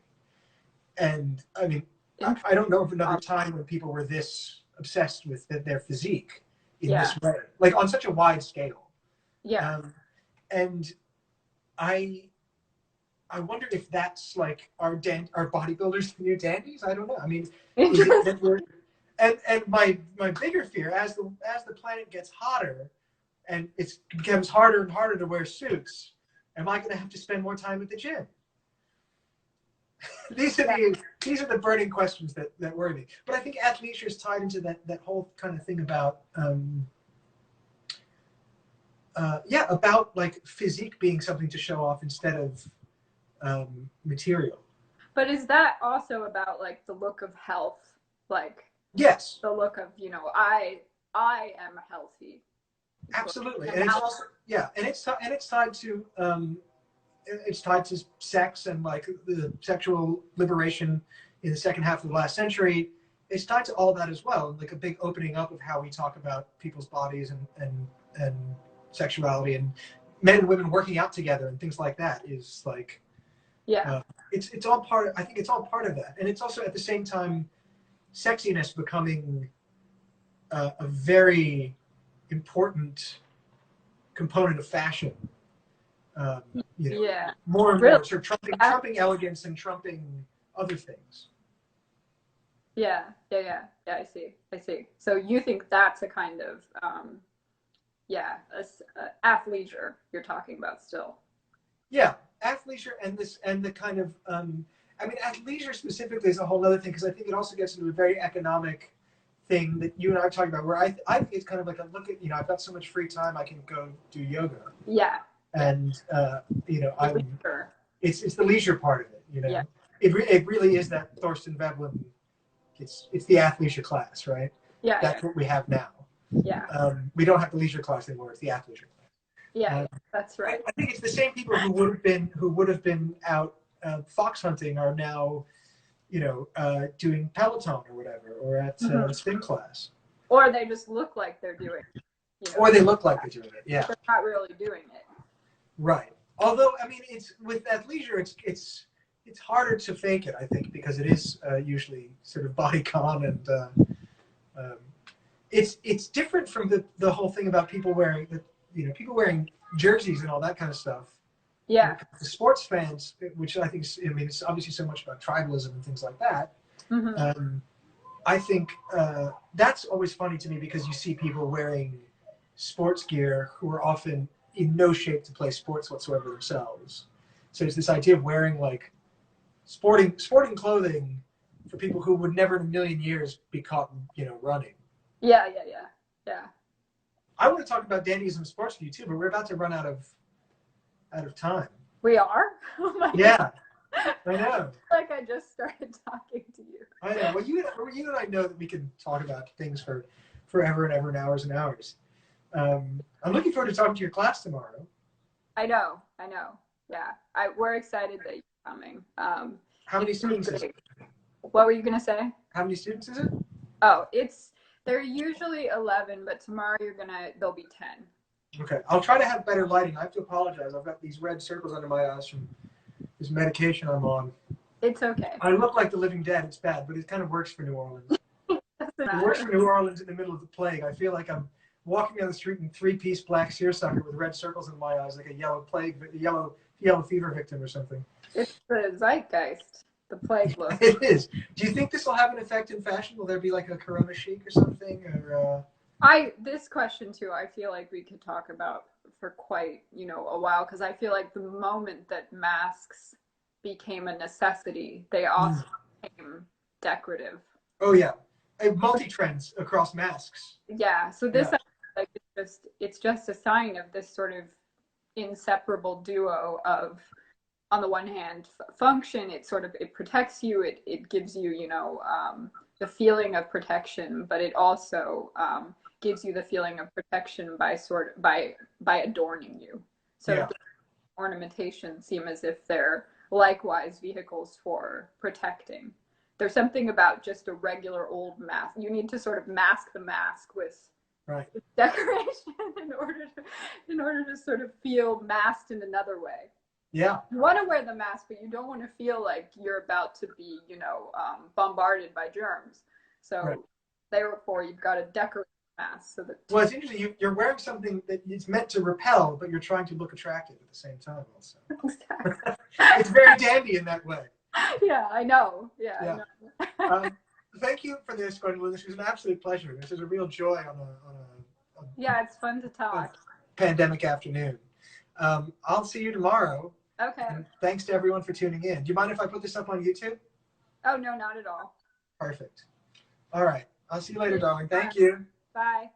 A: And I mean, I don't know of another time when people were this obsessed with their physique in this way, like on such a wide scale. Yeah. And I wonder if that's like our bodybuilders the new dandies. I don't know. I mean, is it that we're and my bigger fear as the planet gets hotter and it becomes harder and harder to wear suits, am I going to have to spend more time at the gym? These are the burning questions that worry me. But I think athleisure is tied into that whole kind of thing about about like physique being something to show off instead of material.
B: But is that also about like the look of health? Like,
A: yes,
B: the look of, you know, I am healthy.
A: Absolutely. And it's also it's tied to sex and like the sexual liberation in the second half of the last century. It's tied to all that as well, like a big opening up of how we talk about people's bodies and sexuality, and men and women working out together and things like that is like, it's all part of, I think it's all part of that. And it's also at the same time sexiness becoming a very important component of fashion. You know, more and more sort of trumping elegance and trumping other things.
B: Yeah. I see. So you think that's a kind of athleisure you're talking about still?
A: Yeah, athleisure and the kind of athleisure specifically is a whole other thing, because I think it also gets into a very economic thing that you and I are talking about, where I think it's kind of like a look at, you know, I've got so much free time, I can go do yoga.
B: Yeah.
A: And you know, it's the leisure part of it. You know, it really is that Thorsten Veblen. It's the athleisure class, right? Yeah. That's what we have now. Yeah. We don't have the leisure class anymore. It's the athleisure class.
B: Yeah, that's right.
A: I think it's the same people who would have been out fox hunting are now, you know, doing Peloton or whatever, or at spin class.
B: Or they just look like they're doing it. You know?
A: Or they look like they're doing it. Yeah.
B: But they're not really doing it.
A: Right. Although, I mean, it's with athleisure, it's harder to fake it, I think, because it is usually sort of bodycon, and it's different from the whole thing about people wearing wearing jerseys and all that kind of stuff. Yeah. The sports fans, which I think, it's obviously so much about tribalism and things like that. Mm-hmm. I think that's always funny to me, because you see people wearing sports gear who are often in no shape to play sports whatsoever themselves. So it's this idea of wearing like sporting clothing for people who would never in a million years be caught, running.
B: Yeah.
A: I want to talk about dandyism sports with you too, but we're about to run out of time.
B: We are? Oh my
A: Yeah, I know.
B: Like I just started talking to you.
A: I know. Well, you and I know that we can talk about things for forever and ever and hours and hours. I'm looking forward to talking to your class tomorrow.
B: I know. Yeah, we're excited that you're coming.
A: How many students is it?
B: What were you gonna say?
A: How many students is it?
B: Oh, they're usually 11, but tomorrow there'll be 10.
A: Okay, I'll try to have better lighting. I have to apologize. I've got these red circles under my eyes from this medication I'm on.
B: It's okay.
A: I look like the living dead. It's bad, but it kind of works for New Orleans. It works for New Orleans in the middle of the plague. I feel like I'm walking down the street in three-piece black seersucker with red circles in my eyes, like a yellow fever victim or something.
B: It's the zeitgeist, the plague look.
A: It is. Do you think this will have an effect in fashion? Will there be like a corona chic or something? Or
B: this question too, I feel like we could talk about for quite, a while, because I feel like the moment that masks became a necessity, they also became decorative.
A: Oh yeah. Multi-trends across masks.
B: Yeah. So this like it's just a sign of this sort of inseparable duo of, on the one hand, function. It protects you. It gives you the feeling of protection, but it also gives you the feeling of protection by adorning you. So ornamentation seem as if they're likewise vehicles for protecting. There's something about just a regular old mask. You need to sort of mask the mask with decoration in order to sort of feel masked in another way.
A: Yeah.
B: You want to wear the mask, but you don't want to feel like you're about to be, bombarded by germs. So therefore, you've got to decorate the mask so that.
A: Well, it's interesting. You're wearing something that is meant to repel, but you're trying to look attractive at the same time. Also,
B: Exactly.
A: It's very dandy in that way.
B: Yeah, I know. Yeah. I know.
A: Thank you for this, Gwenda-Lin. This was an absolute pleasure. This is a real joy on a
B: yeah, it's fun to talk.
A: Pandemic afternoon. I'll see you tomorrow.
B: Okay.
A: And thanks to everyone for tuning in. Do you mind if I put this up on YouTube?
B: Oh, no, not at all.
A: Perfect. All right. I'll see you later, darling. Thank you.
B: Bye.